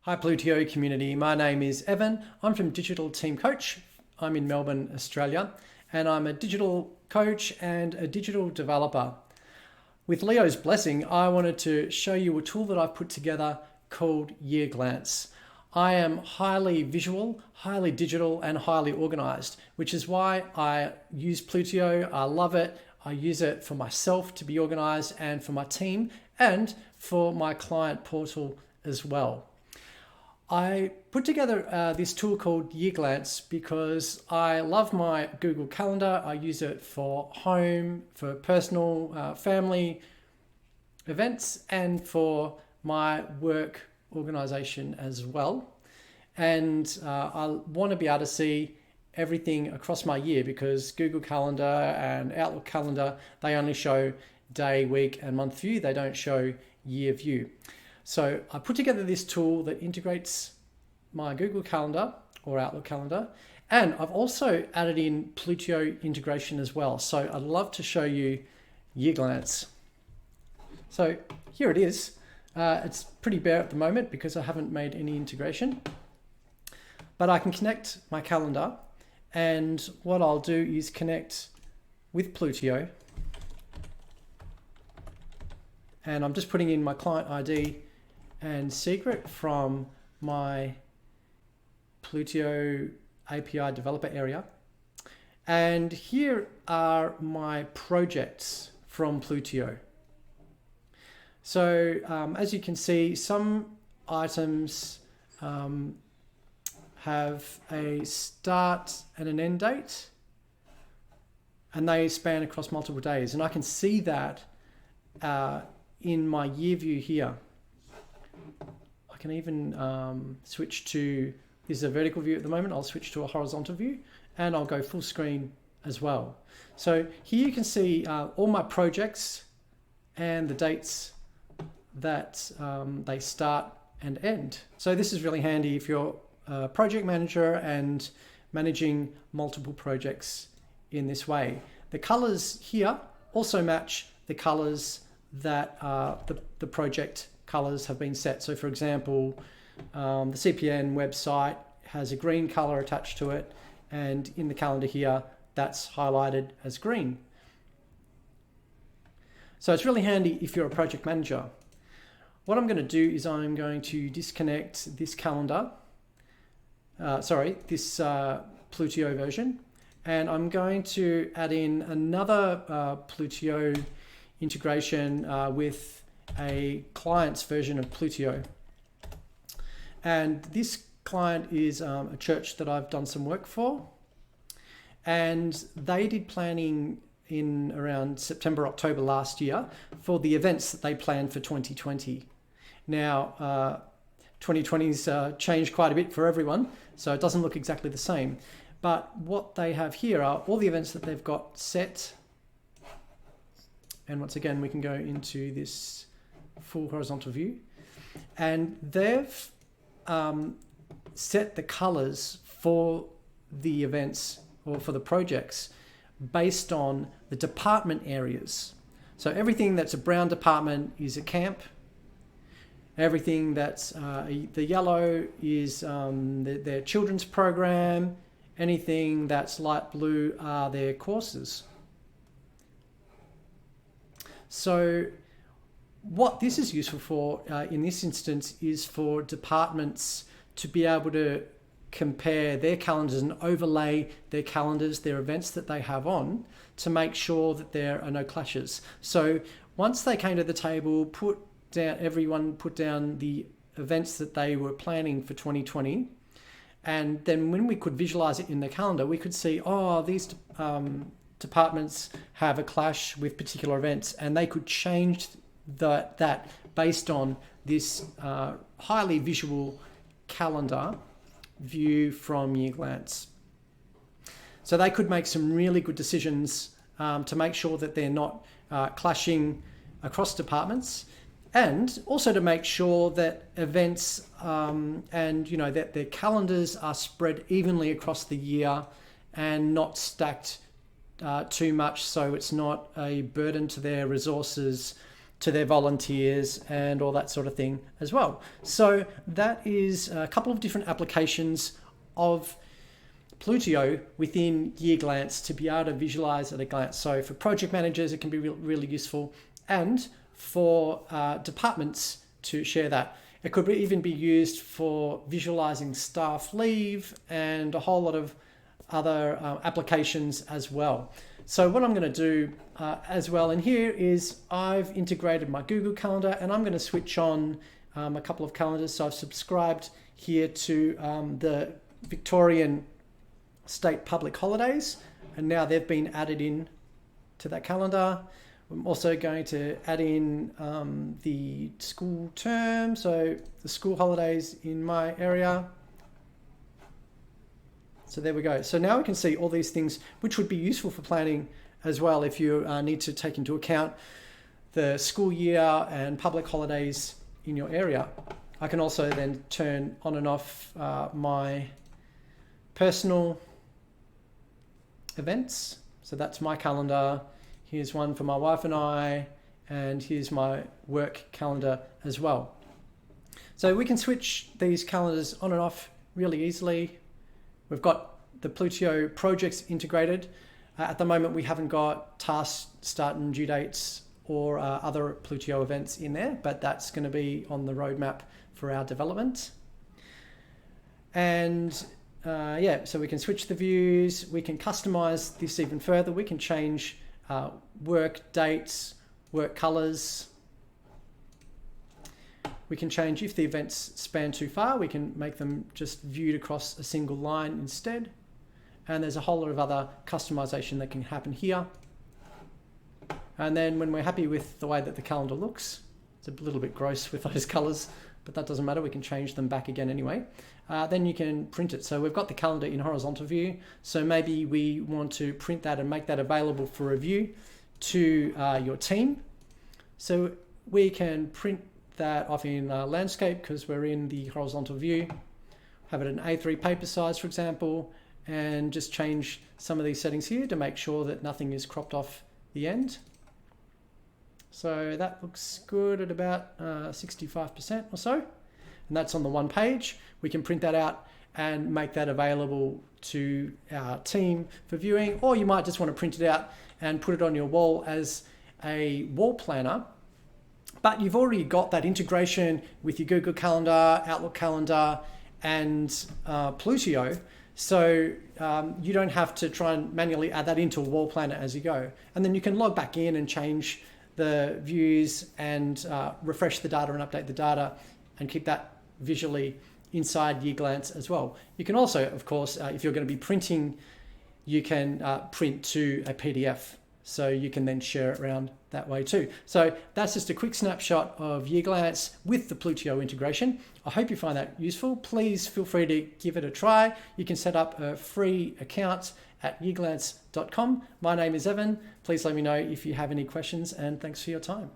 Hi Plutio community, my name is Evan. I'm from Digital Team Coach. I'm in Melbourne, Australia, and I'm a digital coach and a digital developer. With Leo's blessing, I wanted to show you a tool that I've put together called Year Glance. I am highly visual, highly digital, and highly organized, which is why I use Plutio. I love it. I use it for myself to be organized and for my team and for my client portal as well. I put together this tool called Year Glance because I love my Google Calendar. I use it for home, for personal, family events, and for my work organization as well. And I want to be able to see everything across my year because Google Calendar and Outlook Calendar, they only show day, week, and month view. They don't show year view. So I put together this tool that integrates my Google Calendar or Outlook Calendar, and I've also added in Plutio integration as well. So I'd love to show you Year Glance. So here it is. It's pretty bare at the moment because I haven't made any integration, but I can connect my calendar, and what I'll do is connect with Plutio, and I'm just putting in my client ID and secret from my Plutio API developer area. And here are my projects from Plutio. So as you can see, some items have a start and an end date, and they span across multiple days. And I can see that in my year view here. I can even switch to, this is a vertical view at the moment, I'll switch to a horizontal view, and I'll go full screen as well. So here you can see all my projects and the dates that they start and end. So this is really handy if you're a project manager and managing multiple projects in this way. The colors here also match the colors that the project colors have been set. So for example, the CPN website has a green color attached to it, and in the calendar here, that's highlighted as green. So it's really handy if you're a project manager. What I'm going to do is I'm going to disconnect this calendar, this Plutio version, and I'm going to add in another Plutio integration with a client's version of Plutio. And this client is a church that I've done some work for, and they did planning in around September, October last year for the events that they planned for 2020. Now, 2020's changed quite a bit for everyone, so it doesn't look exactly the same. But what they have here are all the events that they've got set. And once again, we can go into this full horizontal view, and they've set the colors for the events or for the projects based on the department areas. So everything that's a brown department is a camp. Everything that's the yellow is their children's program. Anything that's light blue are their courses. So what this is useful for in this instance is for departments to be able to compare their calendars and overlay their calendars, their events that they have on, to make sure that there are no clashes. So once they came to the table, everyone put down the events that they were planning for 2020, and then when we could visualize it in the calendar, we could see, oh, these departments have a clash with particular events, and they could change that based on this highly visual calendar view from Year Glance. So they could make some really good decisions to make sure that they're not clashing across departments, and also to make sure that events and that their calendars are spread evenly across the year and not stacked too much, so it's not a burden to their resources to their volunteers and all that sort of thing as well. So that is a couple of different applications of Plutio within Year Glance to be able to visualize at a glance. So for project managers, it can be really useful, and for departments to share that. It could even be used for visualizing staff leave and a whole lot of other applications as well. So what I'm going to do as well in here is I've integrated my Google Calendar, and I'm going to switch on a couple of calendars. So I've subscribed here to the Victorian state public holidays, and now they've been added in to that calendar. I'm also going to add in the school term, so the school holidays in my area. So there we go. So now we can see all these things, which would be useful for planning as well if you need to take into account the school year and public holidays in your area. I can also then turn on and off my personal events. So that's my calendar. Here's one for my wife and I, and here's my work calendar as well. So we can switch these calendars on and off really easily. We've got the Plutio projects integrated. At the moment, we haven't got task start and due dates or other Plutio events in there, but that's going to be on the roadmap for our development. And so we can switch the views. We can customize this even further. We can change work dates, work colors. We can change if the events span too far, we can make them just viewed across a single line instead. And there's a whole lot of other customization that can happen here. And then when we're happy with the way that the calendar looks, it's a little bit gross with those colors, but that doesn't matter. We can change them back again anyway. Then you can print it. So we've got the calendar in horizontal view. So maybe we want to print that and make that available for review to your team. So we can print that off in landscape because we're in the horizontal view. Have it in A3 paper size, for example, and just change some of these settings here to make sure that nothing is cropped off the end. So that looks good at about 65% or so. And that's on the one page. We can print that out and make that available to our team for viewing, or you might just want to print it out and put it on your wall as a wall planner. But you've already got that integration with your Google Calendar, Outlook Calendar, and Plutio. So you don't have to try and manually add that into a wall planner as you go. And then you can log back in and change the views and refresh the data and update the data and keep that visually inside Year Glance as well. You can also, of course, if you're going to be printing, you can print to a PDF. So you can then share it around that way too. So that's just a quick snapshot of Year Glance with the Plutio integration. I hope you find that useful. Please feel free to give it a try. You can set up a free account at yearglance.com. My name is Evan. Please let me know if you have any questions, and thanks for your time.